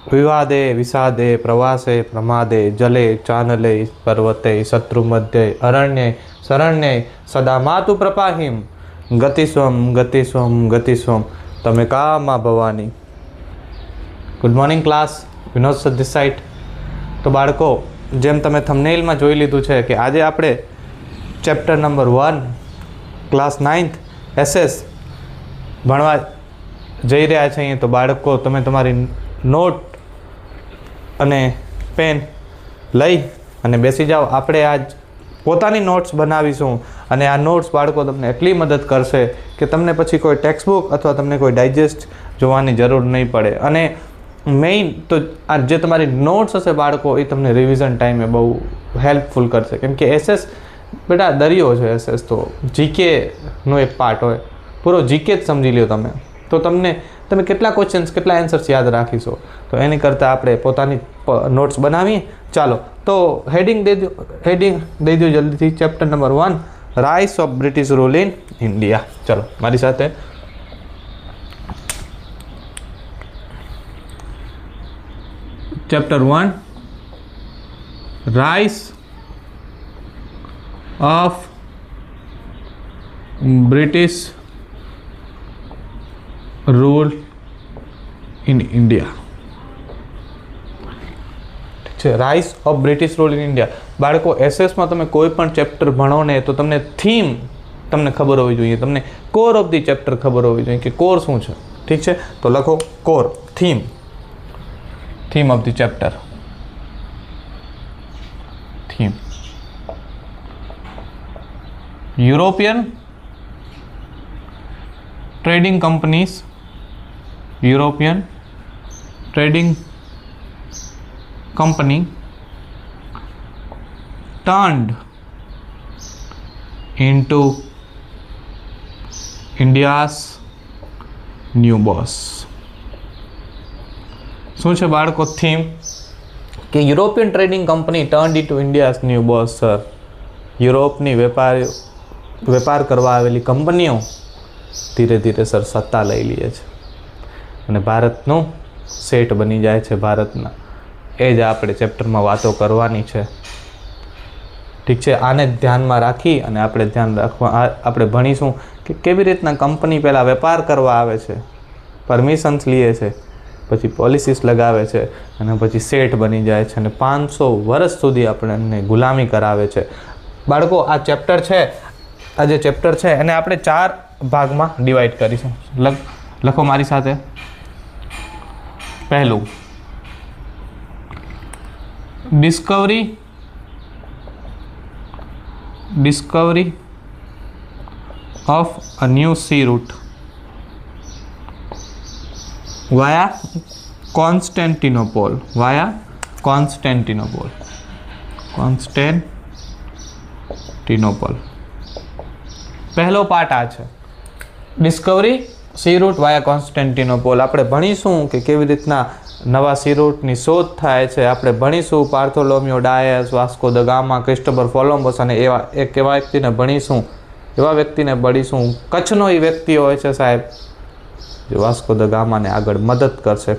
વિવાદે વિષાદે પ્રવાસે પ્રમાદે જલે ચાનલે પર્વતે શત્રુમધ્યે અરણ્યે શરણ્યે સદા માતુ પ્રપાહિમ ગતિસ્વમ ગતિસ્વમ ગતિસ્વમ તમે કા માં Bhavani. Good morning class, Vinod sir this side. તો બાળકો, જેમ તમે થંબનેઇલમાં જોઈ લીધું છે કે આજે આપણે chapter number 1 class 9th SS ભણવા જઈ રહ્યા છીએ. તો બાળકો, તમે તમારી નોટ અને પેન લઈ અને બેસી જાઓ. આપણે આજ પોતાની નોટ્સ બનાવીશું અને આ નોટ્સ બાળકો તમને એટલી મદદ કરશે કે તમને પછી કોઈ ટેક્સ્ટબુક અથવા તમને કોઈ ડાયજેસ્ટ જોવાની જરૂર નહીં પડે. અને મેઇન તો આ જે તમારી નોટ્સ હશે બાળકો, એ તમને રિવિઝન ટાઈમે બહુ હેલ્પફુલ કરશે. કેમ કે SS બેટા દરિયો છે. SS તો જીકેનો એક પાર્ટ હોય. પૂરો જીકે જ સમજી લ્યો તમે, તો તમે કેટલા ક્વેશ્ચન્સ કેટલા આન્સર્સ યાદ રાખીશો. તો એની કરતાં આપણે પોતાની નોટ્સ બનાવીએ. ચાલો, તો હેડિંગ દઈ દો જલ્દીથી. Chapter number 1 rise of British rule in India. ચલો મારી સાથે. Chapter 1 rise of British rule in India. ઠીક છે, rise of British rule in India. બાળકો, એસએસમાં તમે કોઈ પણ ચેપ્ટર ભણો ને તો તમને થીમ તમને ખબર હોવી જોઈએ, તમને કોર ઓફ ધી ચેપ્ટર ખબર હોવી જોઈએ કે કોર શું છે. ઠીક છે, તો લખો core, theme of the chapter. Theme European trading companies, European trading company turned into India's new boss. શું છે બાળકો થીમ? કે European trading company turned into India's new boss. Sir, યુરોપની વેપાર કરવા આવેલી કંપનીઓ ધીરે ધીરે સર સત્તા લઈ લે છે અને ભારતનું સેટ બની જાય છે. ભારતના એ જ આપણે ચેપ્ટરમાં વાતો કરવાની છે. ઠીક છે, આને ધ્યાનમાં રાખી અને આપણે ભણીશું કે કેવી રીતના કંપની પહેલાં વેપાર કરવા આવે છે, પરમિશન્સ લે છે, પછી પોલિસીસ લગાવે છે અને પછી સેટ બની જાય છે અને 500 વર્ષ સુધી આપણને ગુલામી કરાવે છે. બાળકો, આ ચેપ્ટર છે, આ જે ચેપ્ટર છે એને આપણે 4 ભાગમાં ડિવાઈડ કરીશું. લખો મારી સાથે. પહેલું, discovery of a new sea route via Constantinople. પહેલો પાર્ટ આ છે, discovery sea route via Constantinople. આપણે ભણીશું કે કેવી રીતના નવા સી રૂટની શોધ થાય છે. આપણે ભણીશું Bartolomeu Dias, Vasco da Gama, Christopher Columbus અને એવા વ્યક્તિને ભણીશું. કચ્છનો એ વ્યક્તિ હોય છે સાહેબ, જે વાસ્કો દ ગામાને આગળ મદદ કરશે.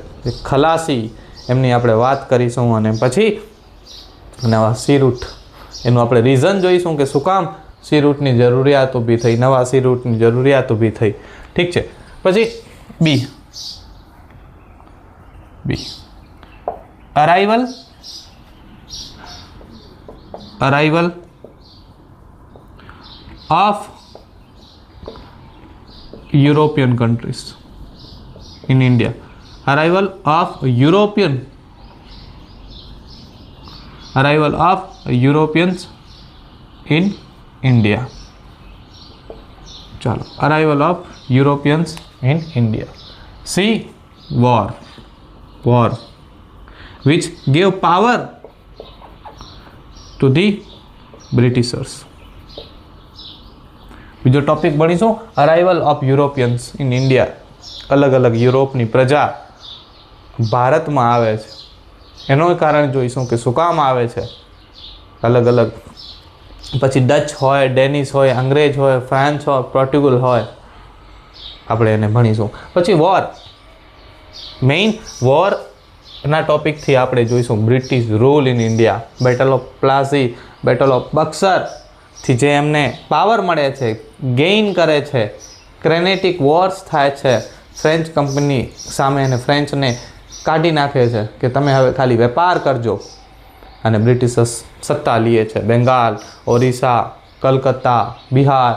ખલાસી, એમની આપણે વાત કરીશું અને પછી નવા સી રૂટ એનું આપણે રીઝન જોઈશું કે શું કામ સી રૂટની જરૂરિયાત ઊભી થઈ, નવા સી રૂટની જરૂરિયાત ઊભી થઈ. ઠીક છે, પછી B arrival of European countries in India. Arrival of Europeans in India. ચાલો, arrival of Europeans in India. C war which gave power to the Britishers. બીજો ટોપિક ભણીશું arrival of Europeans in India. અલગ અલગ યુરોપની પ્રજા ભારતમાં આવે છે, એનું કારણ જોઈશું કે શું કામ આવે છે. અલગ અલગ પછી ડચ હોય, ડેનિશ હોય, અંગ્રેજ હોય, ફ્રાન્સ હોય, પોર્ટુગલ હોય, આપણે એને ભણીશું. પછી વોર, મેઇન વોર ના ટોપિકથી આપણે જોઈશું British rule in India, battle of Plassey, battle of બક્સરથી જે એમને પાવર મળે છે, ગેઇન કરે છે, ક્રેનેટિક વોર્સ થાય છે ફ્રેન્ચ કંપની સામે અને ફ્રેન્ચને કાઢી નાખે છે કે તમે હવે ખાલી વેપાર કરજો, અને બ્રિટિશ સત્તા લે છે બેંગાલ, ઓરિસ્સા, કલકત્તા, બિહાર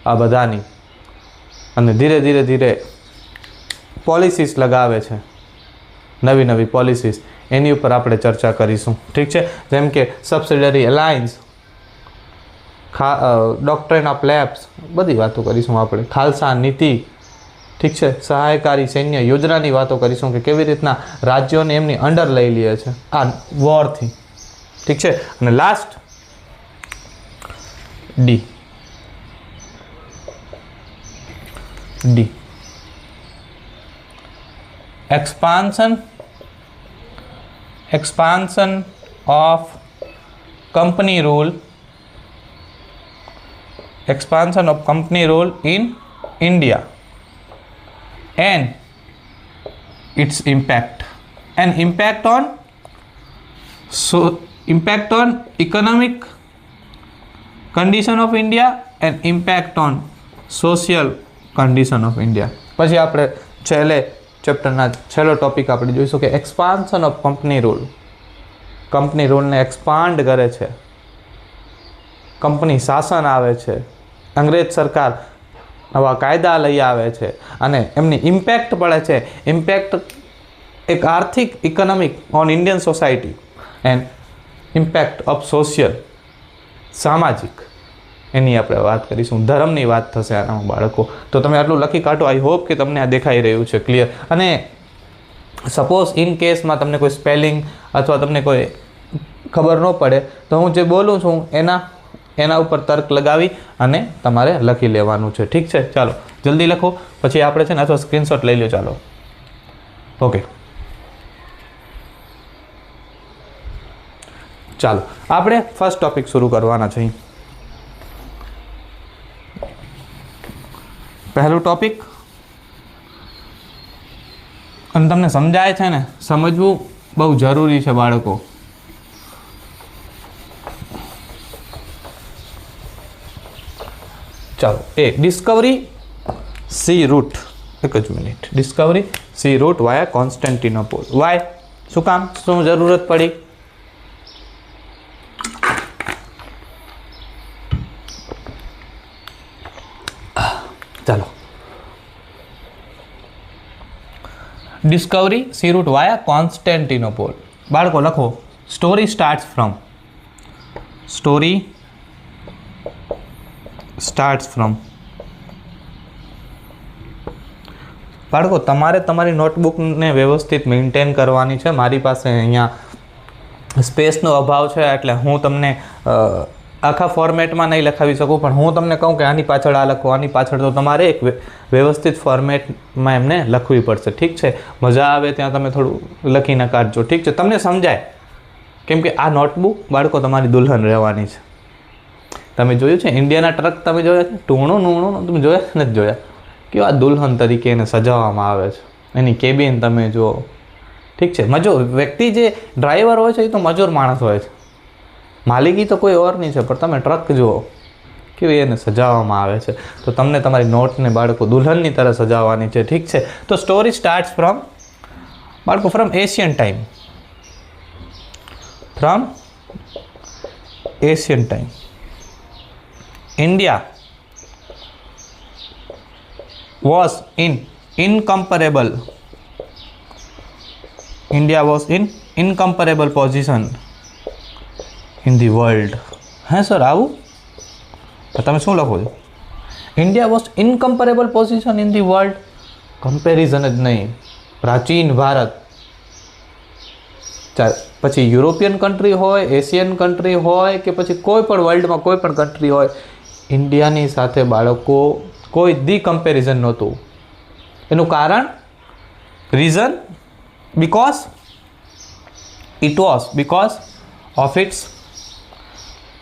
આ બધાની, અને ધીરે ધીરે ધીરે પોલિસીસ લગાવે છે, નવી નવી પોલિસીસ, એની ઉપર આપણે ચર્ચા કરીશું. ઠીક છે, જેમ કે સબસિડરી એલાયન્સ, ડોક્ટ્રિન ઓફ લેબ્સ, બધી વાતો કરીશું આપણે. ખાલસા નીતિ, ઠીક છે, સહાયકારી સૈન્ય યોજનાની વાતો કરીશું કે કેવી રીતના રાજ્યોને એમની અંડર લઈ લે છે આ વોરથી. ઠીક છે, અને last D expansion of company rule in India and its impact on economic condition of India and impact on social condition of India. પછી આપણે ચેપ્ટરના છેલ્લો ટોપિક આપણે જોઈશું કે એક્સપાન્શન ઓફ કંપની રૂલને એક્સપાન્ડ કરે છે, કંપની શાસન આવે છે, અંગ્રેજ સરકાર નવા કાયદા લઈ આવે છે અને એમની ઇમ્પેક્ટ પડે છે. ઇમ્પેક્ટ એક આર્થિક, economic on Indian society and impact of social, સામાજિક, એની આપણે વાત કરીશું. ધર્મની વાત થશે આનામાં બાળકો. તો તમે આટલું લખી કાઢો. આઈ હોપ કે તમને આ દેખાઈ રહ્યું છે ક્લિયર. અને સપોઝ ઇન કેસમાં તમને કોઈ સ્પેલિંગ અથવા તમને કોઈ ખબર ન પડે તો હું જે બોલું છું એના ઉપર તર્ક લગાવી અને તમારે લખી લેવાનું છે. ઠીક છે, ચાલો જલ્દી લખો, પછી આપણે છે ને અથવા સ્ક્રીનશોટ લઈ લો. ચાલો, ઓકે, ચાલો આપણે ફર્સ્ટ ટોપિક શરૂ કરવાના છે. પહેલું ટોપિક, અને તમને સમજાય છે ને, સમજવું બહુ જરૂરી છે બાળકો. ચાલો, ડિસ્કવરી સી રૂટ. એક જ minute. Discovery sea route via Constantinople. Why? શું કામ, શું જરૂરત પડી? ચાલો, discovery sea route via Constantinople. બાળકો લખો, સ્ટોરી સ્ટાર્ટ્સ ફ્રોમ. બાળકો તમારે તમારી નોટબુકને વ્યવસ્થિત મેન્ટેન કરવાની છે. મારી પાસે અહીંયા સ્પેસનો અભાવ છે એટલે હું તમને આખા ફોર્મેટમાં નહીં લખાવી શકું, પણ હું તમને કહું કે આની પાછળ આ લખો, આની પાછળ, તો તમારે એક વ્યવસ્થિત ફોર્મેટમાં એમને લખવી પડશે. ઠીક છે, મજા આવે ત્યાં તમે થોડું લખીને કાઢજો. ઠીક છે, તમને સમજાય, કેમ કે આ નોટબુક બાળકો તમારી દુલ્હન રહેવાની છે. તમે જોયું છે ઇન્ડિયાના ટ્રક, તમે જોયા છે, ટૂણું નૂણું તમે જોયા નથી જોયા? કેવા દુલ્હન તરીકે એને સજાવવામાં આવે છે. એની કેબિન તમે જુઓ. ઠીક છે, મજૂર વ્યક્તિ જે ડ્રાઈવર હોય છે એ તો મજૂર માણસ હોય છે, માલિકી તો કોઈ ઓર નહીં છે, પણ તમે ટ્રક જુઓ કેવી એને સજાવવામાં આવે છે. તો તમને તમારી નોટને બાળકો દુલ્હનની તરહ સજાવવાની છે. ઠીક છે, તો સ્ટોરી સ્ટાર્ટ્સ ફ્રોમ બાળકો from Asian time. India was in incomparable position in the world. હે સર, આવું તો તમે શું લખો છો? India was incomparable position in the world. Comparison જ નહીં, પ્રાચીન ભારત. પછી યુરોપિયન કન્ટ્રી હોય, એશિયન કન્ટ્રી હોય કે પછી કોઈ પણ વર્લ્ડમાં કોઈ પણ કન્ટ્રી હોય, ઇન્ડિયાની સાથે બાળકો કોઈ દી કમ્પેરિઝન નહોતું. એનું કારણ, રીઝન, because of its,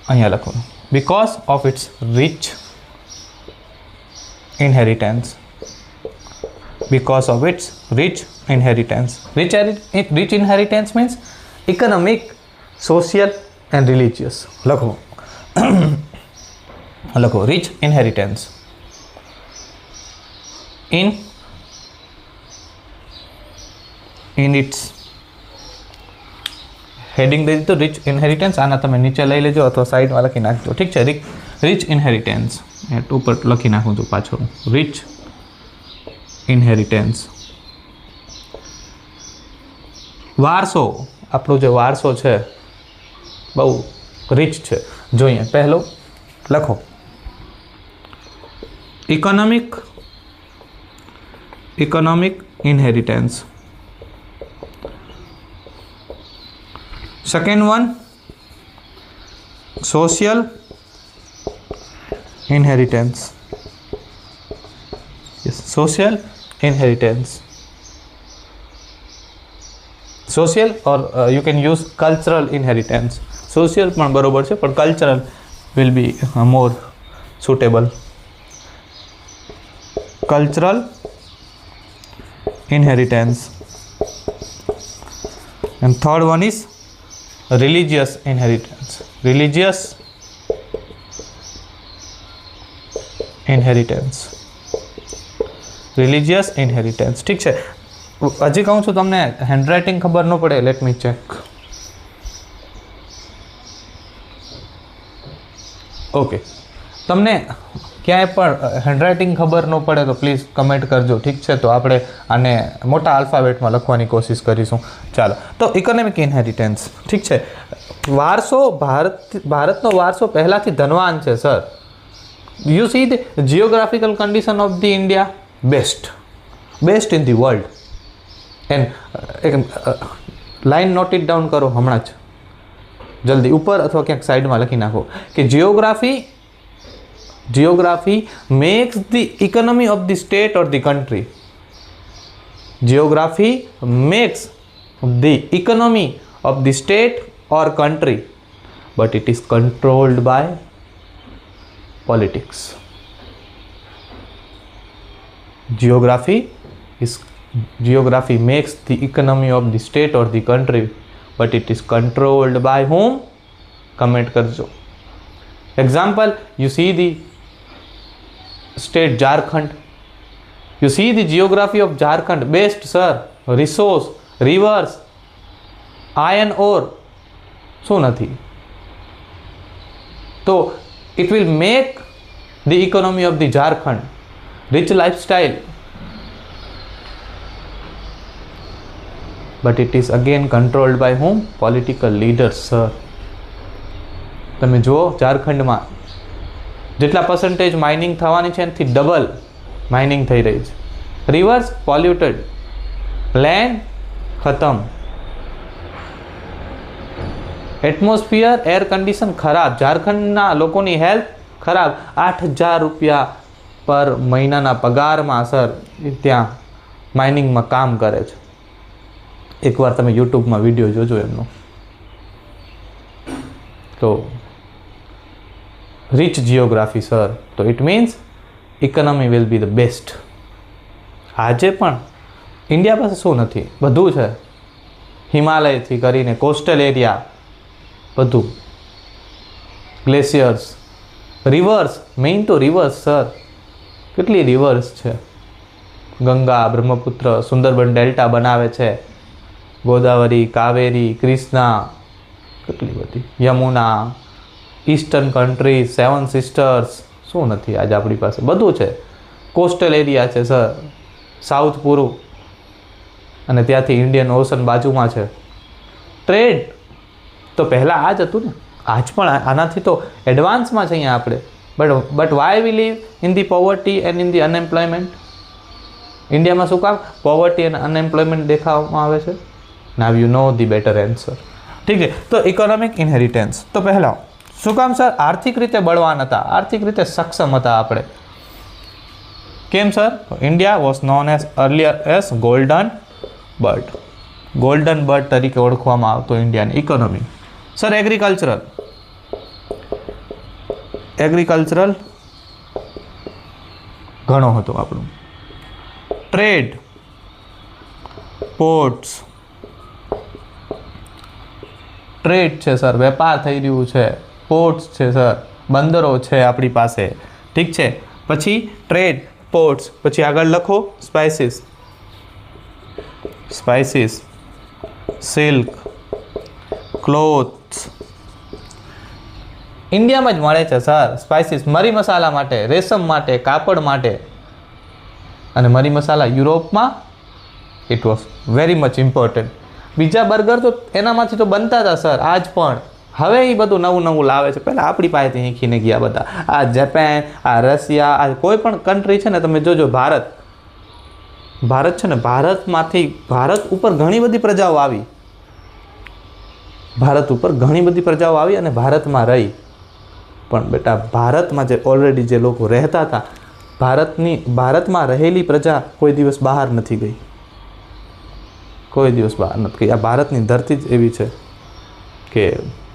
અહીંયા લખો, because of its rich inheritance. because of its rich inheritance. Rich inheritance means economic, social and religious. લખો લખો rich inheritance in its heading દઈ દીધું રિચ ઇનહેરિટન્સ. આના તમે નીચે લઈ લેજો અથવા સાઈડમાં લખી નાખજો. ઠીક છે. રિચ ઇનહેરિટન્સ ઉપર લખી નાખું છું પાછળ. Rich inheritance. વારસો, આપણો જે વારસો છે બહુ રિચ છે. જોઈએ પહેલો લખો economic inheritance. Second one, social inheritance. Yes, social inheritance. Social or you can use cultural inheritance. Social પણ બરોબર છે પણ cultural will be more suitable. Cultural inheritance. And third one is religious inheritance. Religious inheritance. Religious inheritance. ઠીક છે. હજી કહું છું તમને હેન્ડરાઇટિંગ ખબર ન પડે. Let me check. ઓકે, તમને ક્યાંય પણ હેન્ડરાઇટિંગ ખબર ન પડે તો પ્લીઝ કમેન્ટ કરજો. ઠીક છે. તો આપણે આને મોટા આલ્ફાબેટમાં લખવાની કોશિશ કરીશું. ચાલો, તો ઇકોનોમિક ઇનહેરિટન્સ. ઠીક છે. વારસો, ભારતનો વારસો પહેલાંથી ધનવાન છે sir. You see the geographical condition of the India best in the world. And એક લાઇન નોટ ઇટ ડાઉન કરો હમણાં જ જલ્દી, ઉપર અથવા ક્યાંક સાઈડમાં લખી નાખો કે Geography makes the economy of the state or the country. Geography makes the economy of the state or country, but it is controlled by politics. Geography makes the economy of the state or the country, but it is controlled by whom? Comment karjo. Example, you see the state Jharkhand. You see the geography of Jharkhand. Best, sir. Resource, rivers, iron ore. શું નથી? તો it will make the economy of the Jharkhand rich lifestyle. But it is again controlled by whom? Political leaders, sir. તમે જુઓ ઝારખંડમાં જેટલા percentage mining થવાની છે એનાથી ડબલ માઇનિંગ થઈ રહી છે. રિવર્સ પોલ્યુટેડ, લેન્ડ ખતમ, એટમોસ્ફિયર એર કન્ડિશન ખરાબ, ઝારખંડના લોકોની હેલ્થ ખરાબ. 8,000 રૂપિયા પર મહિનાના પગારમાં સર ત્યાં માઇનિંગમાં કામ કરે છે. એકવાર તમે યુટ્યુબમાં વિડીયો જોજો એમનો. તો રિચ જિયોગ્રાફી સર, તો it means economy will be the best. આજે પણ ઇન્ડિયા પાસે શું નથી? બધું છે. હિમાલયથી કરીને કોસ્ટલ એરિયા, બધું, ગ્લેશિયર્સ, રિવર્સ, મેઇન તો રિવર્સ સર. કેટલી રિવર્સ છે? ગંગા, બ્રહ્મપુત્ર, સુંદરબન ડેલ્ટા બનાવે છે. ગોદાવરી, કાવેરી, કૃષ્ણા, કેટલી બધી, યમુના, ઈસ્ટર્ન કન્ટ્રી, 7 સિસ્ટર્સ. શું નથી આજે આપણી પાસે? બધું છે. કોસ્ટલ એરિયા છે સર, સાઉથ પૂરું, અને ત્યાંથી ઇન્ડિયન ઓશન બાજુમાં છે. ટ્રેડ તો પહેલાં આ જ હતું ને, આજ પણ આનાથી તો એડવાન્સમાં છે અહીંયા આપણે. But why we live in the poverty and in the unemployment? ઇન્ડિયામાં શું કામ પોવર્ટી અને અનએમ્પ્લોયમેન્ટ દેખાવામાં આવે છે? Now you know the better answer. ઠીક છે. તો ઇકોનોમિક ઇનહેરિટન્સ. તો પહેલાં શું કામ સર? આર્થિક રીતે બળવાન હતા, આર્થિક રીતે સક્ષમ હતા આપણે. કેમ sir? India was known as earlier as golden bird. Golden bird તરીકે ઓળખવામાં આવતો ઇન્ડિયાની ઇકોનોમી. સર એગ્રીકલ્ચરલ ઘણો હતો આપણું. ટ્રેડ, પોર્ટ્સ, ટ્રેડ છે સર, વેપાર થઈ રહ્યું છે, પોર્ટ્સ છે સર, બંદરો છે આપણી પાસે, ઠીક છે. પછી ટ્રેડ, પોર્ટ્સ, પછી આગળ લખો સ્પાઇસીસ, સ્પાઇસીસ, સિલ્ક, ક્લોથ્સ. ઇન્ડિયામાં જ મળે છે સર સ્પાઇસીસ, મરી મસાલા માટે, રેશમ માટે, કાપડ માટે. અને મરી મસાલા યુરોપમાં it was very much important. બીજા બર્ગર તો એનામાંથી તો બનતા હતા સર આજ પણ. હવે એ બધું નવું નવું લાવે છે. પહેલાં આપણી પાસેથી શીખીને ગયા બધા. આ જાપાન, આ રશિયા, આ કોઈ પણ કન્ટ્રી છે ને, તમે જોજો ભારત છે ને, ભારત ઉપર ઘણી બધી પ્રજાઓ આવી. ભારત ઉપર ઘણી બધી પ્રજાઓ આવી અને ભારતમાં રહી. પણ બેટા ભારતમાં જે ઓલરેડી જે લોકો રહેતા હતા, ભારતમાં રહેલી પ્રજા કોઈ દિવસ બહાર નથી ગઈ, કોઈ દિવસ બહાર નથી ગઈ. આ ભારતની ધરતી જ એવી છે કે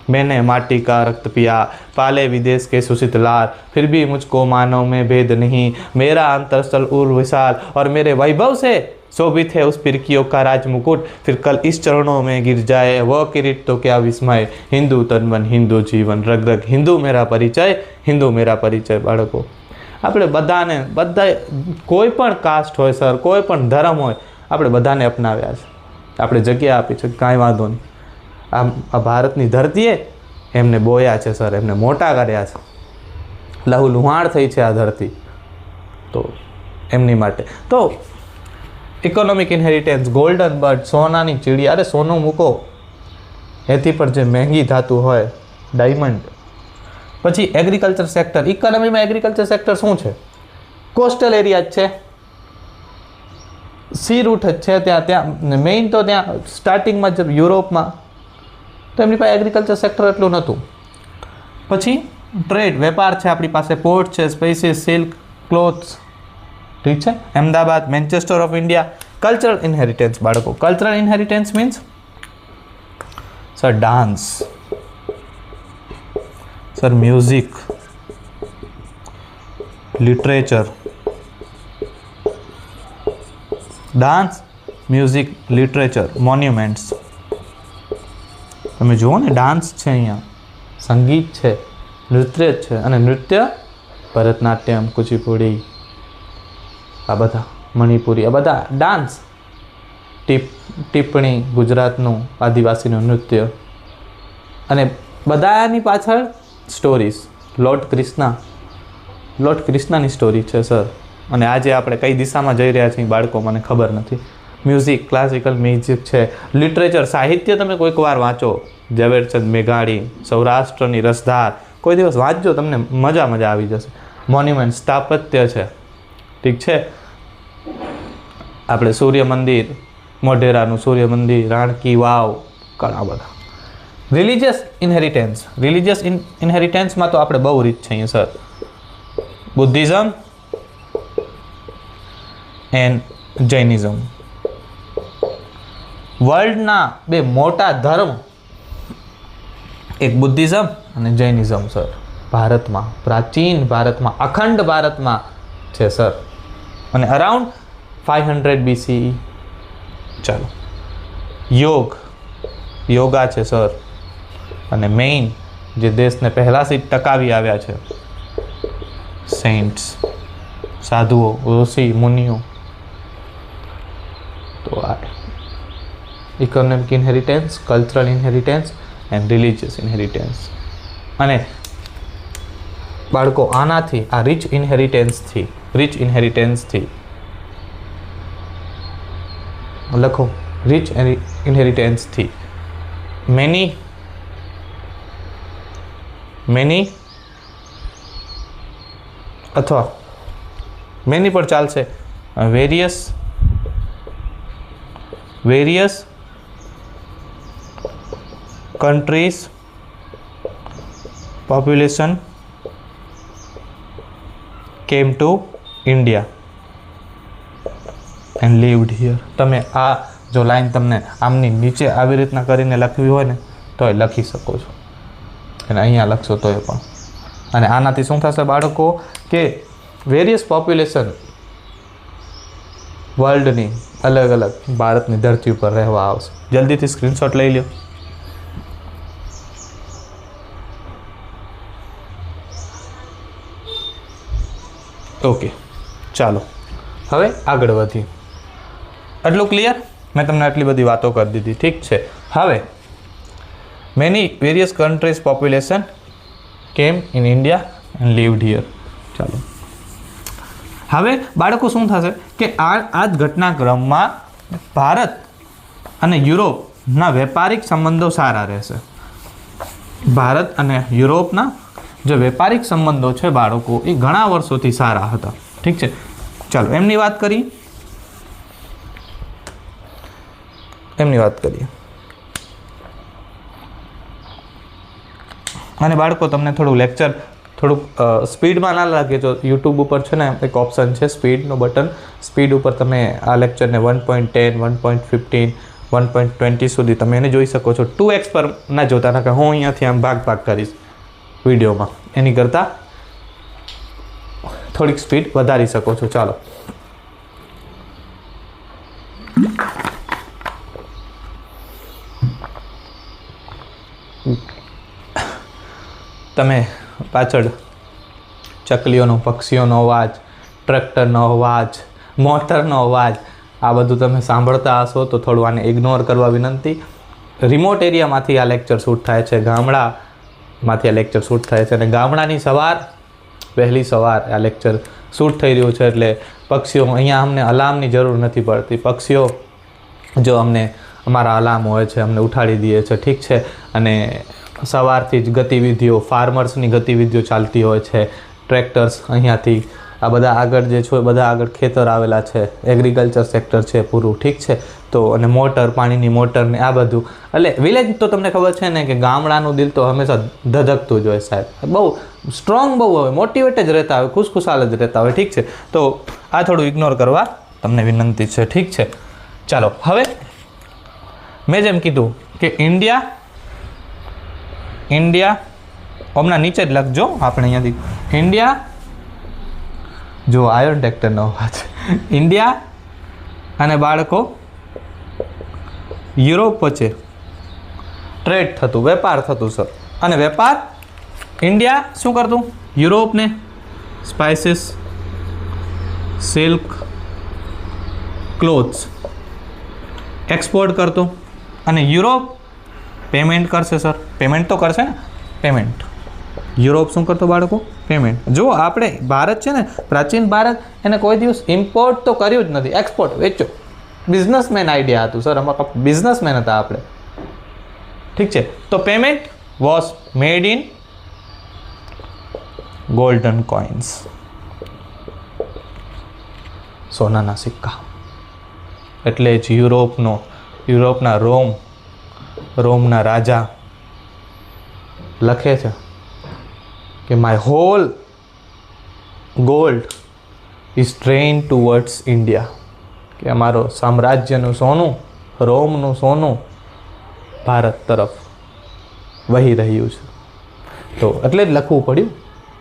मैंने माटी का रक्त पिया, पाले विदेश के सुसित लाल, फिर भी मुझको मानव में भेद नहीं, मेरा अंतरस्थल उर विशाल और मेरे वैभव से शोभित है उस फिरकियों का राज मुकुट, फिर कल इस चरणों में गिर जाए वह किरीट तो क्या विस्मय, हिंदू तन हिंदू जीवन रग रग, हिंदू मेरा परिचय, हिंदू मेरा परिचय. બાળકો આપણે બધા કોઈ પણ કાસ્ટ હોય સર, કોઈ પણ ધર્મ હોય, આપણે બધાને અપનાવ્યા છે, આપણે જગ્યા આપી છે, કાંઈ વાંધો નહીં. આ ભારતની ધરતીએ એમને બોયા છે સર, એમને મોટા કર્યા છે, લહુ લુહાણ થઈ છે આ ધરતી, તો એમની માટે. તો ઇકોનોમિક ઇનહેરિટન્સ, ગોલ્ડન બર્ડ, સોનાની ચીડી. અરે સોનું મૂકો, એથી પણ જે મહેંગી ધાતુ હોય ડાયમંડ. પછી એગ્રીકલ્ચર સેક્ટર. ઇકોનોમીમાં એગ્રીકલ્ચર સેક્ટર શું છે? કોસ્ટલ એરિયા જ છે, સી રૂટ જ છે ત્યાં મેઇન. તો ત્યાં સ્ટાર્ટિંગમાં જ યુરોપમાં તો એમની પાસે એગ્રીકલ્ચર સેક્ટર એટલું નહોતું. પછી ટ્રેડ, વેપાર છે આપણી પાસે, પોર્ટ છે, સ્પાઇસીસ, સિલ્ક, ક્લોથ્સ, ઠીક છે. Ahmedabad, Manchester of India. Cultural inheritance બાળકો. Cultural inheritance means sir dance, sir music, literature. Dance, music, literature, monuments. તમે જુઓ ને, ડાન્સ છે અહીંયા, સંગીત છે, નૃત્ય છે. અને નૃત્ય ભરતનાટ્યમ, કુચીપુડી, આ બધા મણિપુરી, આ બધા ડાન્સ. ટિપ્પણી, ગુજરાતનું આદિવાસીનું નૃત્ય. અને બધાની પાછળ સ્ટોરીઝ. લોર્ડ કૃષ્ણની સ્ટોરી છે સર. અને આજે આપણે કઈ દિશામાં જઈ રહ્યા છીએ બાળકો, મને ખબર નથી. મ્યુઝિક, ક્લાસિકલ મ્યુઝિક છે. લિટરેચર, સાહિત્ય તમે કોઈક વાર વાંચો, ઝવેરચંદ મેઘાણી, સૌરાષ્ટ્રની રસધાર, કોઈ દિવસ વાંચજો, તમને મજા આવી જશે. મોન્યુમેન્ટ, સ્થાપત્ય છે, ઠીક છે. આપણે સૂર્ય મંદિર, મોઢેરાનું સૂર્ય મંદિર, રાણકી વાવ, ઘણા બધા. Religious inheritance. રિલિજિયસ ઇનહેરિટન્સમાં તો આપણે બહુ રીત છે અહીંયા સર. Buddhism and Jainism. વર્લ્ડના બે મોટા ધર્મ, એક બુદ્ધિઝમ અને જૈનિઝમ સર. ભારતમાં, પ્રાચીન ભારતમાં, અખંડ ભારતમાં છે સર. અને અરાઉન્ડ 500 BCE. ચાલો, યોગા છે સર. અને મેઇન જે દેશને પહેલાંથી જ ટકાવી આવ્યા છે, સેન્ટ્સ, સાધુઓ, ઋષિ મુનિઓ. તો આ economic inheritance, cultural inheritance and religious inheritance. અને બાળકો આનાથી, આ રિચ ઇનહેરિટન્સથી લખો, રિચ ઇનહેરિટન્સથી મેની અથવા મેની પણ ચાલશે. Various countries population came to India and lived here. તમે આ જો લાઈન તમને આમની નીચે આવી રીતના કરીને લખવી હોય ને તોય લખી શકો છો, અને અહીંયા લખશો તોય પણ. અને આનાથી શું થશે બાળકો કે વેરિયસ પોપ્યુલેશન વર્લ્ડની અલગ અલગ ભારતની ધરતી ઉપર રહેવા આવશે. જલ્દીથી સ્ક્રીનશોટ લઈ લો. ઓકે, ચાલો હવે આગળ વધીએ. આટલું ક્લિયર? મેં તમને આટલી બધી વાતો કરી દીધી. ઠીક છે. હવે many various countries population came in India and lived here. ચાલો હવે બાળકો શું થશે કે આ જ ઘટનાક્રમમાં ભારત અને યુરોપના વેપારિક સંબંધો સારા રહેશે. ભારત અને યુરોપના જે વેપારિક સંબંધો છે બાળકો એ ઘણા વર્ષોથી સારા હતા. ઠીક છે. ચાલો એમની વાત કરીએ. અને બાળકો તમને થોડું લેક્ચર થોડુંક સ્પીડમાં ના લાગે તો યુટ્યુબ ઉપર છે ને એક ઓપ્શન છે સ્પીડનું બટન. સ્પીડ ઉપર તમે આ લેક્ચરને 1.10, 1.15, 1.20 સુધી તમે એને જોઈ શકો છો. 2x પર ના જોતા ના કે હું અહીંયાથી આમ ભાગ કરીશ વિડીયોમાં. એની કરતાં થોડીક સ્પીડ વધારી શકો છો. ચાલો તમે પાછળ ચકલીઓનો, પક્ષીઓનો અવાજ, ટ્રેક્ટરનો અવાજ, મોટરનો અવાજ આ બધું તમે સાંભળતા હશો તો થોડું આને ઇગ્નોર કરવા વિનંતી. રિમોટ એરિયામાંથી આ લેક્ચર શૂટ થાય છે, ગામડામાંથી આ લેક્ચર શૂટ થાય છે અને ગામડાની વહેલી સવાર આ લેક્ચર શૂટ થઈ રહ્યું છે એટલે પક્ષીઓ અહીંયા અમને અલાર્મની જરૂર નથી પડતી. પક્ષીઓ જો અમારા અલાર્મ હોય છે અમને ઉઠાડી દે છે. ઠીક છે. અને સવારથી જ ગતિવિધિઓ, ફાર્મર્સની ગતિવિધિઓ ચાલતી હોય છે. ટ્રેક્ટર્સ અહીંયાથી આ બધા આગળ જે છે બધા આગળ ખેતર આવેલા છે, એગ્રીકલ્ચર સેક્ટર છે પૂરું. ઠીક છે. તો અને મોટર, પાણીની મોટર ને આ બધું એટલે વિલેજ તો તમને ખબર છે ને કે ગામડાનું દિલ તો હંમેશા ધધકતું જ હોય સાહેબ. બહુ સ્ટ્રોંગ બહુ હોય, મોટિવેટ જ રહેતા હોય, ખુશખુશાલ જ રહેતા હોય. ઠીક છે. તો આ થોડું ઇગ્નોર કરવા તમને વિનંતી છે. ઠીક છે. ચાલો હવે મેં જેમ કીધું કે ઇન્ડિયા હમણાં નીચે જ લખજો આપણે અહીંયાથી. ઇન્ડિયા જો આયર્ન ટ્રેક્ટરનો અવાજ. ઇન્ડિયા અને બાળકો યુરોપ વચ્ચે ટ્રેડ થતું, વેપાર થતું સર. અને વેપાર ઇન્ડિયા શું કરતું? યુરોપને સ્પાઇસીસ, સિલ્ક, ક્લોથ્સ એક્સપોર્ટ કરતું અને યુરોપ પેમેન્ટ કરશે સર. પેમેન્ટ તો કરશે ને, પેમેન્ટ. યુરોપ શું કરતો બાળકો? પેમેન્ટ. જો આપણે ભારત છે ને, પ્રાચીન ભારત એને કોઈ દિવસ ઇમ્પોર્ટ તો કર્યું જ નથી, એક્સપોર્ટ વેચો. બિઝનેસમેન આઈડિયા હતું સર, અમારા બિઝનેસમેન હતા આપણે. ઠીક છે. તો payment was made in golden coins, સોનાના સિક્કા. એટલે જ યુરોપના રોમના રાજા લખે છે કે my whole gold is train towards India. કે અમારો સામ્રાજ્યનું સોનું, રોમનું સોનું ભારત તરફ વહી રહ્યું છે. તો એટલે જ લખવું પડ્યું.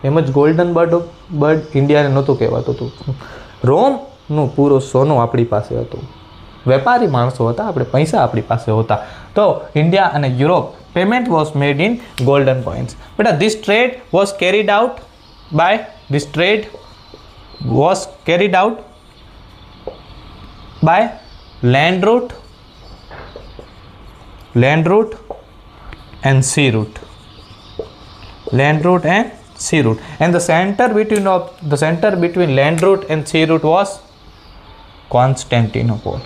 એમ જ ગોલ્ડન બર્ડ ઇન્ડિયાને નહોતું કહેવાતું હતું. રોમનું પૂરું સોનું આપણી પાસે હતું. વેપારી માણસો હતા આપણે, પૈસા આપણી પાસે હતા. તો ઇન્ડિયા અને Europe payment was made in golden coins. બેટા this trade was carried out by land route and sea route. And the center between land route and sea route was Constantinople.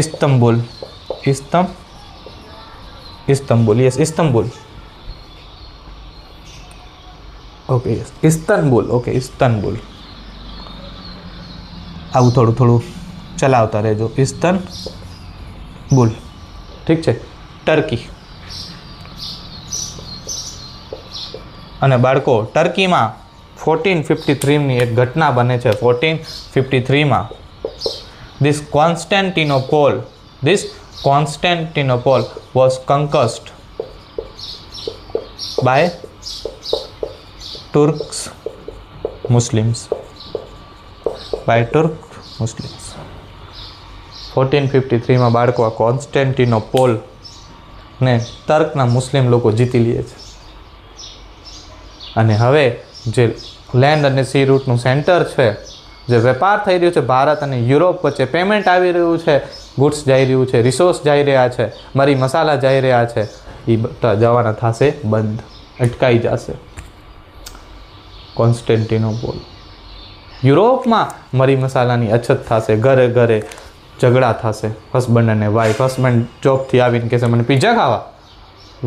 Istanbul. Yes, Istanbul. Okay, yes. Istanbul. આવું થોડું ચલાવતા રહેજો. ઇસ્તાનબુલ. ઠીક છે. Turkey. અને બાળકો ટર્કીમાં 1453ની એક ઘટના બને છે. 1453માં this Constantinople was conquered by Turks Muslims, by Turk Muslims. 1453માં બાળકો આ કોન્સ્ટેન્ટિનોપોલ ને તર્કના મુસ્લિમ લોકો જીતી લે છે. અને હવે જે લેન્ડ અને સી રૂટનું સેન્ટર છે, જે વેપાર થઈ રહ્યું છે ભારત અને યુરોપ વચ્ચે, પેમેન્ટ આવી રહ્યું છે, ગુડ્સ જઈ રહ્યું છે, રિસોર્સ જઈ રહ્યા છે, મરી મસાલા જઈ રહ્યા છે, એ બધા જવાના થશે બંધ, અટકાઈ જશે. કોન્સ્ટેન્ટિનોપોલ. યુરોપમાં મરી મસાલાની અછત થશે, ઘરે ઘરે ઝઘડા થશે, હસબન્ડ અને વાઈફ. હસબન્ડ જોબથી આવીને કહેશે મને પીઝા ખાવા,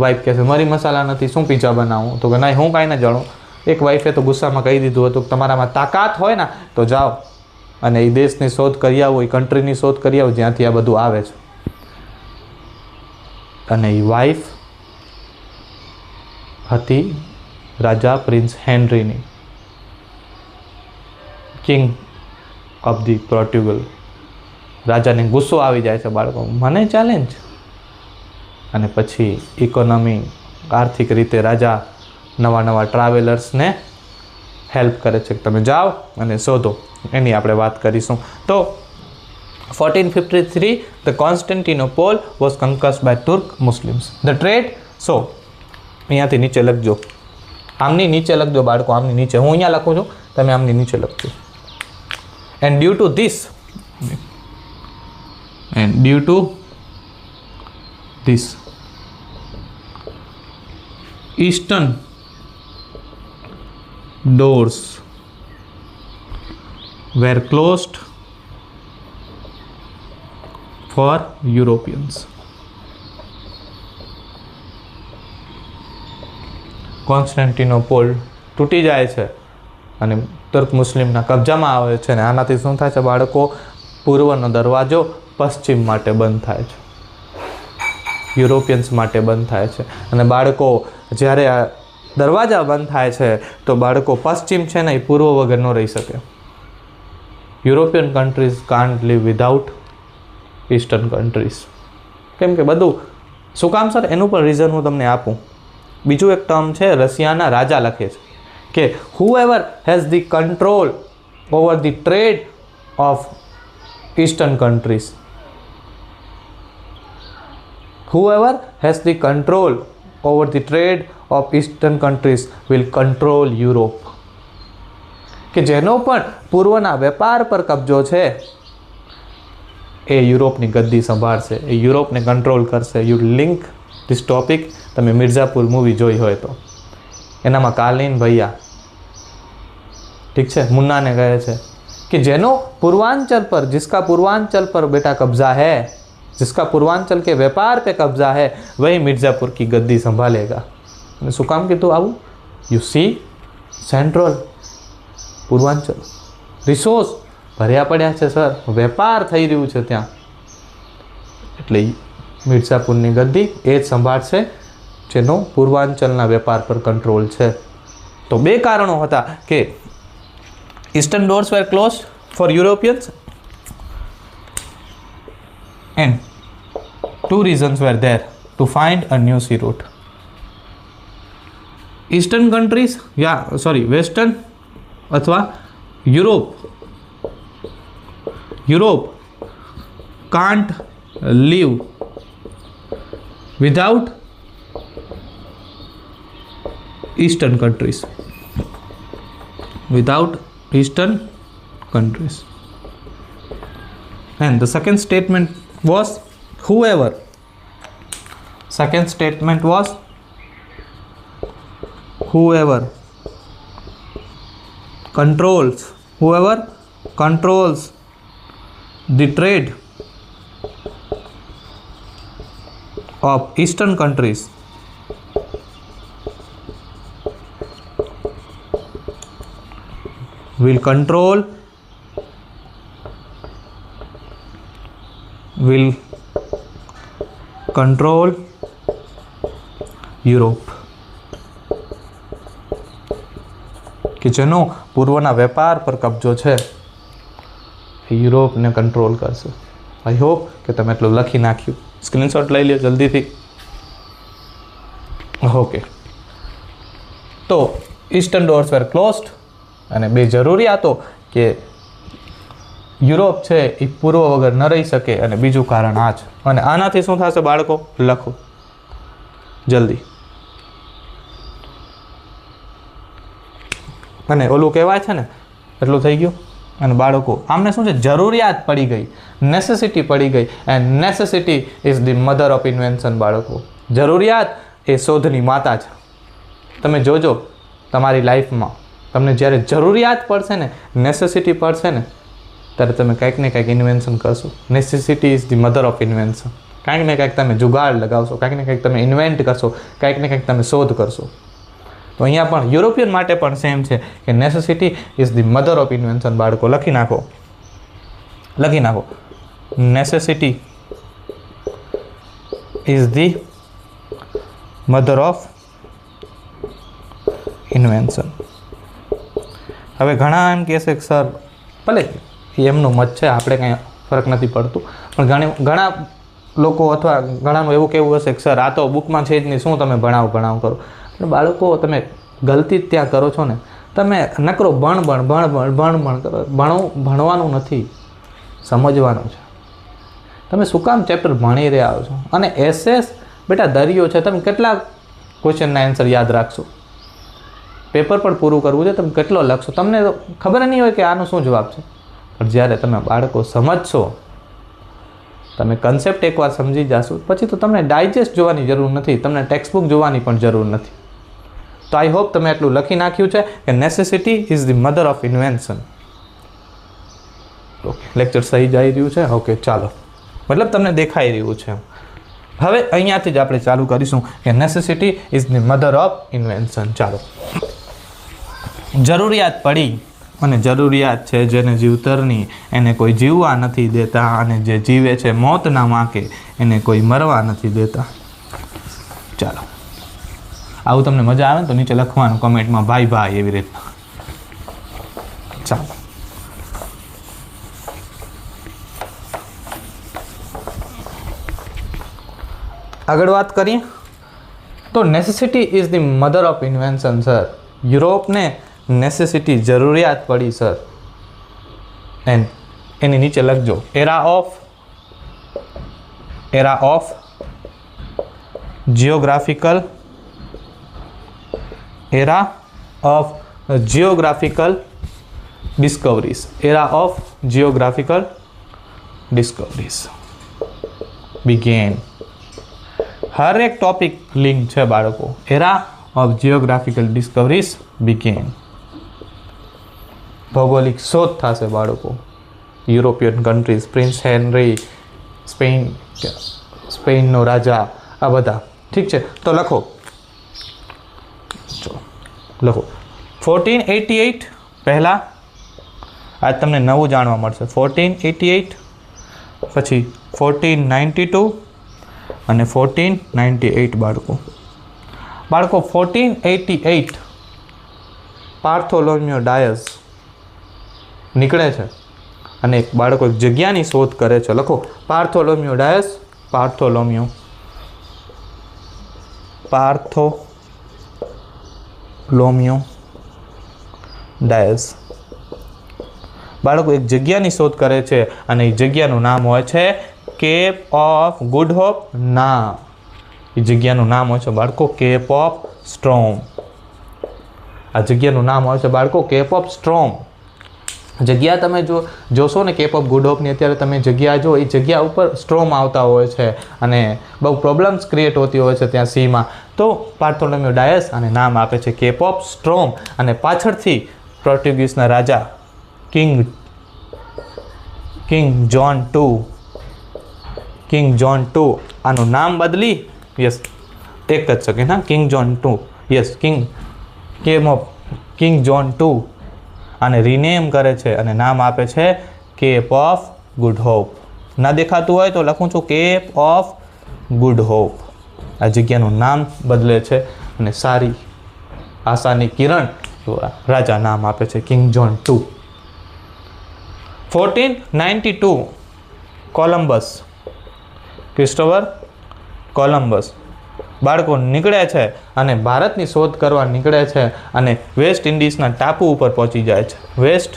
વાઈફ કહેશે મરી મસાલા નથી, શું પીઝા બનાવું? તો કે નહીં, હું કાંઈ ન જાણું. એક વાઈફે તો ગુસ્સામાં કહી દીધું હતું કે તમારામાં તાકાત હોય ને તો જાઓ અને એ દેશની શોધ કરી આવો, એ કન્ટ્રીની શોધ કરી આવો જ્યાંથી આ બધું આવે છે. અને એ વાઈફ હતી રાજા પ્રિન્સ હેનરીની, કિંગ ઓફ ધી પોર્ટુગલ. રાજાને ગુસ્સો આવી જાય છે બાળકો, મને ચેલેન્જ. અને પછી ઇકોનોમી, આર્થિક રીતે રાજા નવા નવા ટ્રાવેલર્સને હેલ્પ કરે છે કે તમે જાઓ અને શોધો. એની આપણે વાત કરીશું. તો 1453 the Constantinople was conquered by Turk Muslims. The trade, so અહીંયાથી નીચે લખજો, આમની નીચે લખજો બાળકો, આમની નીચે. હું અહીંયા લખું છું, તમે આમની નીચે લખજો. And due to this, and due to this eastern doors were closed for Europeans. કોન્સ્ટેન્ટિનોપોલ તૂટી જાય છે અને તુર્ક મુસ્લિમના કબજામાં આવે છે. અને આનાથી શું થાય છે બાળકો? પૂર્વનો દરવાજો પશ્ચિમ માટે બંધ થાય છે, યુરોપિયન્સ માટે બંધ થાય છે. અને બાળકો જ્યારે આ દરવાજા બંધ થાય છે તો બાળકો પશ્ચિમ છે ને એ પૂર્વ વગર ન રહી શકે. European countries can't live without eastern countries. કેમ કે બધું શું કામ સર? એનું પણ રીઝન હું તમને આપું. બીજું એક ટર્મ છે, રશિયાના રાજા લખે છે કે whoever has the control over the trade of eastern countries, whoever has the control over the trade of eastern countries will control Europe. કે જેનો પણ પૂર્વના વેપાર પર કબજો છે એ યુરોપની ગદ્દી સંભાળશે, એ યુરોપને કંટ્રોલ કરશે. યુ લિંક ધીસ ટોપિક, તમે મિર્ઝાપુર મૂવી જોઈ હોય તો એનામાં કાલીન ભૈયા, ઠીક છે, મુન્નાને કહે છે कि જેનો पूर्वांचल पर, जिसका पूर्वांचल पर बेटा कब्जा है, जिसका पूर्वांचल के व्यापार पे कब्जा है, वही मिर्ज़ापुर की गद्दी संभालेगा. શું કામ કીધું આવું? You C, central Purvanchal resource ભર્યા પડ્યા છે સર, વેપાર થઈ રહ્યું છે ત્યાં, એટલે મિર્ઝાપુરની ગદ્દી એ જ સંભાળશે જેનો પૂર્વાંચલના વેપાર પર કંટ્રોલ છે. તો બે કારણો હતા કે Eastern doors were closed for Europeans and two reasons were there to find a new sea route. Eastern countries, Western अथवा Europe can't live without Eastern countries. Without Eastern countries. And the second statement was whoever controls the trade of Eastern countries will control Europe. કે જેનો પૂર્વના વેપાર પર કબજો છે એ યુરોપને control કરશે. I hope કે તમે એટલું લખી નાખ્યું. સ્ક્રીનશોટ લઈ લો જલ્દીથી. ઓકે, તો ઈસ્ટર્ન ડોર્સ વેર ક્લોઝડ અને 2 જરૂરિયાતો કે યુરોપ છે એ પૂર્વ વગર ન રહી શકે, અને બીજું કારણ આ છે. અને આનાથી શું થશે બાળકો? લખો જલ્દી. અને ઓલું કહેવાય છે ને, એટલું થઈ ગયું. અને બાળકો આમને શું છે? જરૂરિયાત પડી ગઈ, નેસેસિટી પડી ગઈ. And necessity is the mother of invention. બાળકો જરૂરિયાત એ શોધની માતા છે. તમે જોજો તમારી લાઈફમાં તમને જ્યારે જરૂરિયાત પડશે ને, નેસેસિટી પડશે ને, ત્યારે તમે કંઈક ને કંઈક ઇન્વેન્શન કરશો. Necessity is the mother of invention. કંઈક ને કંઈક તમે જુગાડ લગાવશો, કંઈક ને કંઈક તમે ઇન્વેન્ટ કરશો, કંઈક ને કંઈક તમે શોધ કરશો. તો અહીંયા પણ યુરોપિયન માટે પણ સેમ છે કે necessity is the mother of invention. બાળકો લખી નાખો, લખી નાખો. Necessity is the mother of invention. હવે ઘણા એમ કહેશે કે સર ભલે એમનું મત છે, આપણે કંઈ ફરક નથી પડતું, પણ ઘણા લોકો અથવા ઘણાનું એવું કહેવું હશે કે સર આ તો બુકમાં છે જ નહીં, શું તમે ભણાવ કરો. એટલે બાળકો તમે ગલતી જ ત્યાં કરો છો ને. તમે નકરો ભણ કરો. ભણવાનું નથી, સમજવાનું છે. તમે શું કામ ચેપ્ટર ભણી રહ્યા છો? અને એસએસ બેટા દરિયો છે. તમે કેટલા ક્વેશ્ચનના આન્સર યાદ રાખશો? પેપર પણ પૂરું કરવું છે, તમે કેટલો લખશો? તમને ખબર નહીં હોય કે આનો શું જવાબ છે. પણ જ્યારે તમે બાળકો સમજશો, તમે કન્સેપ્ટ એકવાર સમજી જશો, પછી તો તમને ડાયજેસ્ટ જોવાની જરૂર નથી, તમને ટેક્સ્ટબુક જોવાની પણ જરૂર નથી. તો આઈ હોપ તમે એટલું લખી નાખ્યું છે કે necessity is the mother of invention. Okay, lecture સહી જઈ રહ્યું છે? ઓકે, ચાલો, મતલબ તમને દેખાઈ રહ્યું છે. હવે અહીંયાથી જ આપણે ચાલુ કરીશું કે necessity is the mother of invention. ચાલો, જરૂરિયાત પડી, અને જરૂરિયાત છે જેને જીવતરની, એને કોઈ જીવવા નથી દેતા, અને જે જીવે છે મોતના વાંકે, એને કોઈ મરવા નથી દેતા. ચાલો, આવું તમને મજા આવે ને તો નીચે લખવાનું કમેન્ટમાં ભાઈ એવી રીતના. ચાલો, આગળ વાત કરીએ તો necessity is the mother of invention. Sir યુરોપને નેસેસિટી જરૂરિયાત પડી સર. એન્ડ એની નીચે લખજો era of geographical discoveries. Era of geographical discoveries began. હર એક ટોપિક લિંક છે બાળકો. Era of geographical discoveries began. ભૌગોલિક શોધ થશે બાળકો. યુરોપિયન કન્ટ્રીઝ, પ્રિન્સ હેનરી, સ્પેનનો રાજા, આ બધા. ઠીક છે, તો લખો 1488 પહેલાં. આજ તમને નવું જાણવા મળશે. 1488 પછી 1492 અને 1498 બાળકો. 1488 પાર્થોલોમ્યો ડાયસ નીકળે છે, અને એક બાળકો એક જગ્યાની શોધ કરે છે. લખો પાર્થોલોમ્યો ડાયસ. પાર્થોલોમ્યો ડાયસ બાળકો એક જગ્યાની શોધ કરે છે, અને એ જગ્યાનું નામ હોય છે કેપ ઓફ ગુડ હોપ. ના, એ જગ્યાનું નામ હોય છે બાળકો કેપ ઓફ સ્ટ્રોમ. આ જગ્યાનું નામ હોય છે બાળકો કેપ ઓફ સ્ટ્રોમ. જગ્યા તમે જોશો ને કેપ ઓફ ગુડ હોપની, અત્યારે તમે જગ્યા જો, એ જગ્યા ઉપર સ્ટ્રોમ આવતા હોય છે, અને બહુ પ્રોબ્લેમ્સ ક્રિએટ હોતી હોય છે ત્યાં સીમાં. તો પાર્થોલોમ્યો ડાયસ આને નામ આપે છે કેપ ઓફ સ્ટ્રોમ. અને પાછળથી પોર્ટુગીઝના રાજા કિંગ જોન II આનું નામ બદલી, યસ એક જ સેકન્ડ, હા, king John II, yes, king John II આને રિનેમ કરે છે, અને નામ આપે છે કેપ ઓફ ગુડ હોપ. ના દેખાતું હોય તો લખું છું કેપ ઓફ ગુડ હોપ. આ જગ્યાનું નામ બદલે છે, અને સારી આશાની કિરણ રાજા નામ આપે છે king John II. 1492 Christopher Columbus બાળકો નીકળે છે અને ભારતની શોધ કરવા નીકળે છે અને વેસ્ટ ઇન્ડિઝના ટાપુ ઉપર પહોંચી જાય છે. વેસ્ટ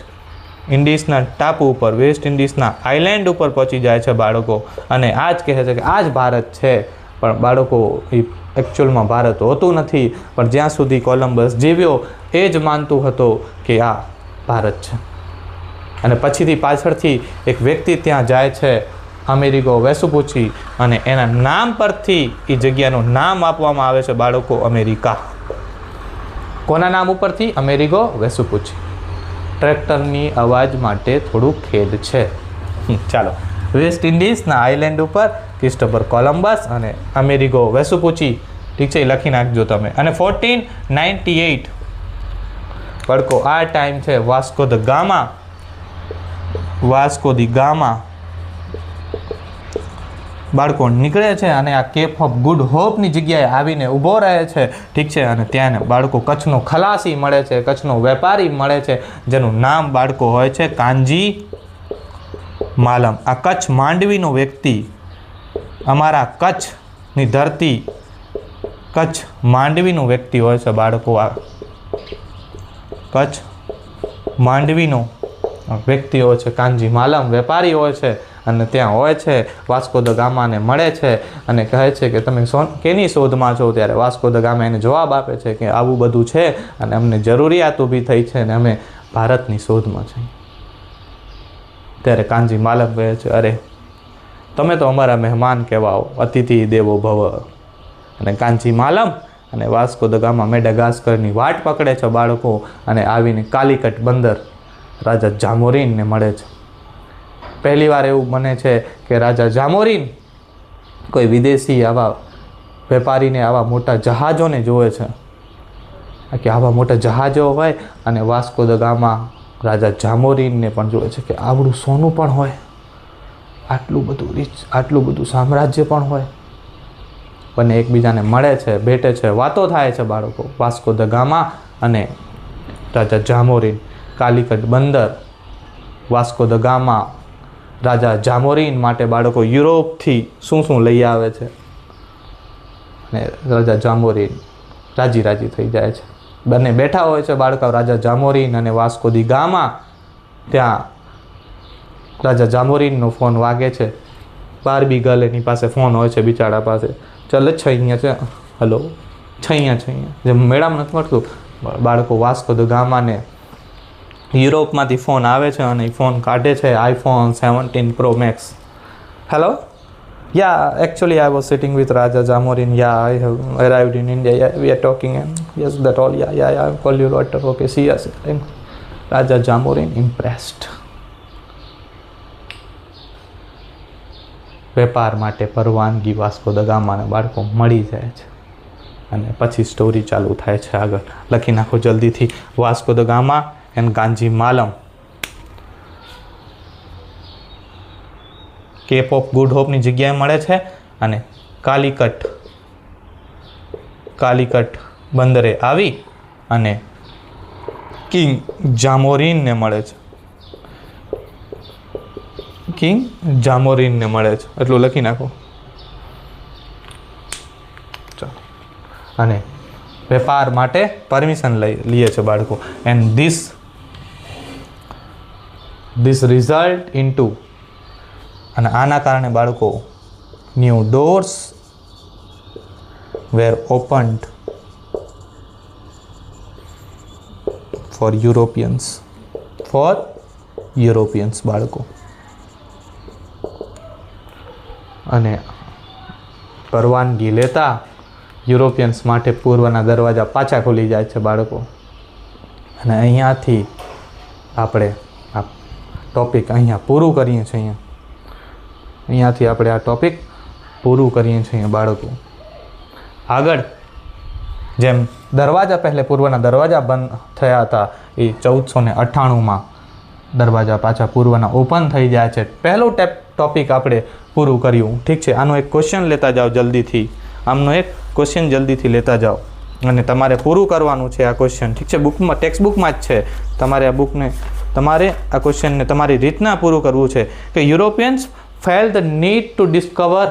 ઇન્ડિઝના ટાપુ ઉપર, વેસ્ટ ઇન્ડિઝના આઇલેન્ડ ઉપર પહોંચી જાય છે બાળકો, અને આ જ કહે છે કે આ જ ભારત છે. પણ બાળકો એ એકચ્યુઅલમાં ભારત હોતું નથી, પણ જ્યાં સુધી કોલમ્બસ જીવ્યો એ જ માનતું હતો કે આ ભારત છે. અને પછીથી પાછળથી એક વ્યક્તિ ત્યાં જાય છે, અમેરિગો વેસુપુચી, અને એના નામ પરથી એ જગ્યાનું નામ આપવામાં આવે છે બાળકો અમેરિકા. કોના નામ ઉપરથી? અમેરિગો વેસુપુચી. ટ્રેક્ટરની અવાજ માટે થોડું ખેદ છે. ચાલો, વેસ્ટ ઇન્ડિઝના આઇલેન્ડ ઉપર ક્રિસ્ટોફર કોલમ્બસ અને અમેરિગો વેસુપુચી, ઠીક છે, એ લખી નાખજો તમે. અને 1498 બાળકો આ ટાઈમ છે વાસ્કો દ ગામા. વાસ્કો દી ગામા બાળકો નીકળે છે અને આ કેપ ઓફ ગુડ હોપની જગ્યાએ આવીને ઊભો રહે છે, ઠીક છે. અને ત્યાં બાળકો કચ્છનો ખલાસી મળે છે, કચ્છનો વેપારી મળે છે, જેનું નામ બાળકો હોય છે કાનજી માલમ. આ કચ્છ માંડવીનો વ્યક્તિ, અમારા કચ્છની ધરતી કચ્છ માંડવીનો વ્યક્તિ હોય છે બાળકો. આ કચ્છ માંડવીનો વ્યક્તિ હોય છે, કાનજી માલમ વેપારી હોય છે, અને ત્યાં હોય છે, વાસ્કો દ ગામાને મળે છે અને કહે છે કે તમે કેની શોધમાં છો? ત્યારે વાસ્કો દ ગામા એને જવાબ આપે છે કે આવું બધું છે અને અમને જરૂરિયાત ઊભી થઈ છે અને અમે ભારતની શોધમાં છીએ. ત્યારે કાનજી માલમ કહે છે, અરે તમે તો અમારા મહેમાન કહેવાઓ, અતિથિ દેવો ભવ. અને કાનજી માલમ અને વાસ્કો દ ગામા મેડાગાસ્કરની વાટ પકડે છે બાળકો, અને આવીને કાલિકટ બંદર રાજા જામોરીનને મળે છે. પહેલી વાર એવું બને છે કે રાજા જામોરીન કોઈ વિદેશી આવા વેપારીને આવા મોટા જહાજોને જોવે છે, કે આવા મોટા જહાજો હોય, અને વાસ્કો દ ગામા રાજા જામોરીનને પણ જોવે છે કે આવડું સોનું પણ હોય, આટલું બધું રીચ, આટલું બધું સામ્રાજ્ય પણ હોય. બંને એકબીજાને મળે છે, ભેટે છે, વાતો થાય છે બાળકો. વાસ્કો દ ગામા અને રાજા જામોરીન, કાલિકટ બંદર. વાસ્કો દ ગામા રાજા જામોરીન માટે બાળકો યુરોપથી શું લઈ આવે છે, અને રાજા જામોરીન રાજી થઈ જાય છે. બંને બેઠા હોય છે બાળકો, રાજા જામોરીન અને વાસ્કો દી ગામા. ત્યાં રાજા જામોરીનનો ફોન વાગે છે. બારબી ગર્લ એની પાસે ફોન હોય છે બિચારા પાસે. ચાલ છે અહીંયા છે, હલો છે અહીંયા. જેમ મેળામાં નથી મળતું બાળકો, વાસ્કો દ ગામાને યુરોપમાંથી ફોન આવે છે અને ફોન કાઢે છે, iPhone 17 Pro Max. Hello, ya actually I was sitting with Raja Zamorin. Ya I have arrived in India. We are talking and yes that all. Ya call you later. Okay, see yes. Raja Zamorin impressed. વેપાર માટે પરવાનગી Vasco da ગામાને બાળકો મળી જાય છે, અને પછી story ચાલુ થાય છે આગળ. લખી નાખો જલ્દીથી. Vasco da Gama and Kanji Malam cape of good હોપની જગ્યાએ મળે છે, અને કાલિકટ બંદરે આવી અને કિંગ જામોરીનને મળે છે. કિંગ જામોરીનને મળે છે, એટલું લખી નાખો. ચાલો, અને વેપાર માટે પરમિશન લઈએ છે બાળકો. એન્ડ ધીસ રિઝલ્ટ ઇન્ટુ, અને આના કારણે બાળકો ન્યૂ ડોર્સ વેર ઓપન્ડ ફોર યુરોપિયન્સ બાળકો. અને પરવાનગી લેતા યુરોપિયન્સ માટે પૂર્વના દરવાજા પાછા ખુલી જાય છે બાળકો. અને અહીંયાથી આપણે આ ટોપિક અહીંયા પૂરું કરીએ છીએ. અહીંયાથી આપણે આ ટોપિક પૂરું કરીએ છીએ બાળકો. આગળ જેમ દરવાજા પહેલે પૂર્વના દરવાજા બંધ થયા હતા, એ 1498માં દરવાજા પાછા પૂર્વના ઓપન થઈ જાય છે. પહેલું ટોપિક આપણે પૂરું કર્યું, ઠીક છે. આનો એક ક્વેશ્ચન લેતા જાઓ જલ્દીથી. ક્વેશ્ચન જલ્દીથી લેતા જાઓ, અને તમારે પૂરું કરવાનું છે આ ક્વેશ્ચન, ઠીક છે. બુકમાં, ટેક્સ્ટ બુકમાં જ છે. તમારે આ ક્વેશ્ચનને તમારી રીતના પૂરું કરવું છે કે Europeans fell the need to discover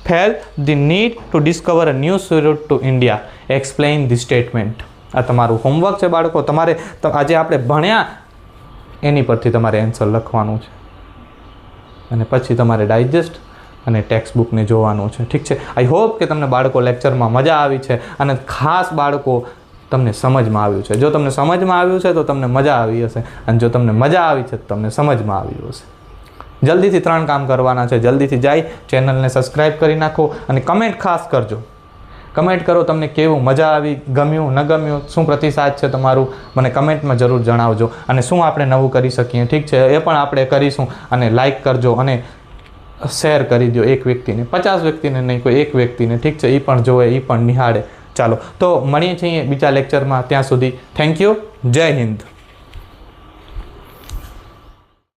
fell the need to discover a new route to India. Explain the statement. આ તમારું હોમવર્ક છે બાળકો. તમારે આજે આપણે ભણ્યા એની પરથી તમારે આન્સર લખવાનું છે અને પછી તમારે ડાયજેસ્ટ અને ટેક્સ્ટ બુકને જોવાનું છે. ઠીક છે. આઈ હોપ કે તમને બાળકો લેક્ચરમાં મજા આવી છે અને ખાસ બાળકો તમને સમજમાં આવ્યું છે. જો તમને સમજમાં આવ્યું છે તો તમને મજા આવી હશે અને જો તમને મજા આવી છે તો તમને સમજમાં આવ્યું હશે. જલ્દીથી 3 કામ કરવાના છે. જલ્દીથી જાય ચેનલને સબસ્ક્રાઈબ કરી નાખો અને કમેન્ટ ખાસ કરજો. કમેન્ટ કરો તમને કેવું મજા આવી, ગમ્યું ન ગમ્યું, શું પ્રતિસાદ છે તમારું, મને કમેન્ટમાં જરૂર જણાવજો. અને શું આપણે નવું કરી શકીએ, ઠીક છે, એ પણ આપણે કરીશું. અને લાઈક કરજો અને શેર કરી દો એક વ્યક્તિને, 50 વ્યક્તિને નહીં, કોઈ એક વ્યક્તિને, ઠીક છે, એ પણ જોવે, એ પણ નિહાળે. ચાલો તો મળીએ છીએ બીજા લેક્ચરમાં. ત્યાં સુધી થેન્ક યુ. જય હિન્દ.